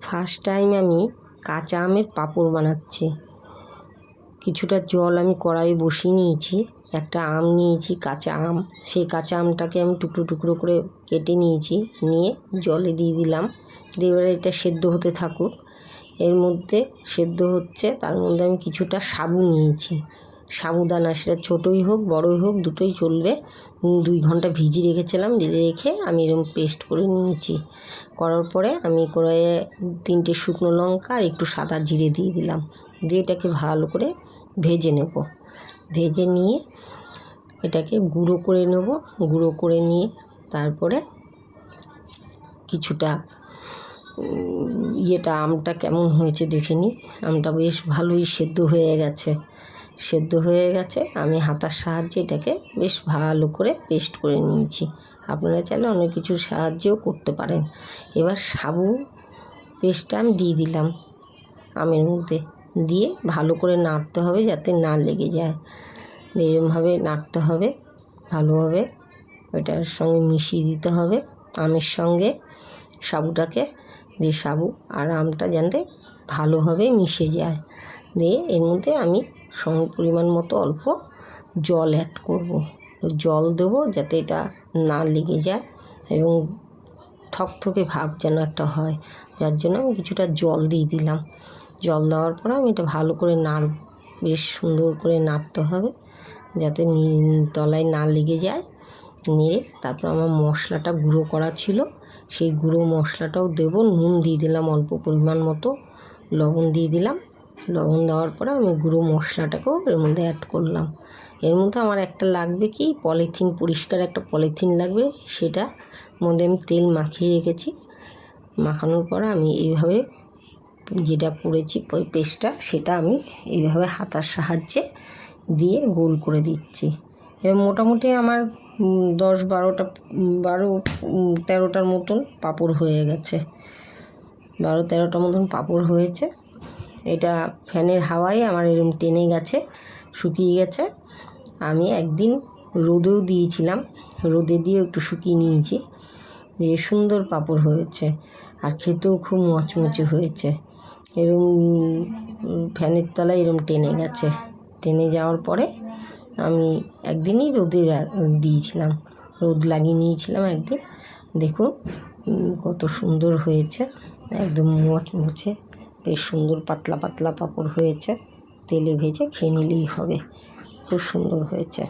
First time আমি কাঁচা আমের পাঁপড় বানাচ্ছি। কিছুটা জল আমি কড়াইয়ে বসিয়ে নিয়েছি, একটা আম নিয়েছি কাঁচা আম, সেই কাঁচা আমটাকে আমি টুকরো টুকরো করে কেটে নিয়েছি, নিয়ে জলে দিয়ে দিলাম। দিয়ে এবারে এটা সেদ্ধ হতে থাকুক। এর মধ্যে সেদ্ধ হচ্ছে, তার মধ্যে আমি কিছুটা সাবু নিয়েছি, সাবুদানা, সেটা ছোটোই হোক বড়োই হোক দুটোই চলবে। 2 ঘন্টা ভিজিয়ে রেখেছিলাম, রেখে আমি এরকম পেস্ট করে নিয়েছি। করার পরে আমি কড়াইয়ে 3টে শুকনো লঙ্কা আর একটু সাদা জিরে দিয়ে দিলাম, দিয়ে এটাকে ভালো করে ভেজে নেব। ভেজে নিয়ে এটাকে গুঁড়ো করে নেব। গুঁড়ো করে নিয়ে তারপরে কিছুটা আমটা কেমন হয়েছে দেখে নিই। আমটা বেশ ভালোই সেদ্ধ হয়ে গেছে। আমি হাতার সাহায্যে এটাকে বেশ ভালো করে পেস্ট করে নিয়েছি। আপনারা চাইলে অনেক কিছুর সাহায্যেও করতে পারেন। এবার সাবু পেস্টটা আমি দিয়ে দিলাম আমের মধ্যে, দিয়ে ভালো করে নাড়তে হবে যাতে না লেগে যায়। এরকমভাবে নাড়তে হবে ভালোভাবে, ওইটার সঙ্গে মিশিয়ে দিতে হবে আমের সঙ্গে সাবুটাকে, দিয়ে সাবু আর আমটা যাতে ভালোভাবে মিশে যায়। দিয়ে এর মধ্যে আমি পরিমাণ মতো অল্প জল অ্যাড করব। জল দেবো যাতে এটা না লেগে যায় এবং থকথকে ভাব যেন একটা হয়, যার জন্য আমি কিছুটা জল দিয়ে দিলাম। জল দেওয়ার পর আমি এটা ভালো করে নাড়ব, বেশ সুন্দর করে নাড়তে হবে যাতে তলায় না লেগে যায়। নিয়ে তারপর আমার মশলাটা গুঁড়ো করা ছিল, সেই গুঁড়ো মশলাটাও দেব। নুন দিয়ে দিলাম অল্প পরিমাণ মতো, লবণ দিয়ে দিলাম। লবণ দেওয়ার পরে আমি গুঁড়ো মশলাটাকেও এর মধ্যে অ্যাড করলাম। এর মধ্যে আমার একটা লাগবে কি পলিথিন, পরিষ্কার একটা পলিথিন লাগবে, সেটা মধ্যে আমি তেল মাখিয়ে রেখেছি। মাখানোর পর আমি এইভাবে যেটা করেছি পেস্টটা, সেটা আমি এইভাবে হাতার সাহায্যে দিয়ে গোল করে দিচ্ছি। এবার মোটামুটি আমার 13টার মতন পাঁপড় হয়ে গেছে। 13টার মতন পাঁপড় হয়েছে। এটা ফ্যানের হাওয়ায় আমার এরকম টেনে গেছে, শুকিয়ে গেছে। আমি একদিন রোদেও দিয়েছিলাম, রোদে দিয়ে একটু শুকিয়ে নিয়েছি, দিয়ে সুন্দর পাঁপড় হয়েছে আর খেতেও খুব মচমচে হয়েছে। এরকম ফ্যানের তলায় এরকম টেনে গেছে। টেনে যাওয়ার পরে আমি একদিনই রোদে দিয়েছিলাম, রোদ লাগিয়ে নিয়েছিলাম একদিন। দেখুন কত সুন্দর হয়েছে, একদম মচমচে, বেশ সুন্দর পাতলা পাতলা পাঁপড় হয়েছে। তেলে ভেজে খেয়ে নিলেই হবে, খুব সুন্দর হয়েছে।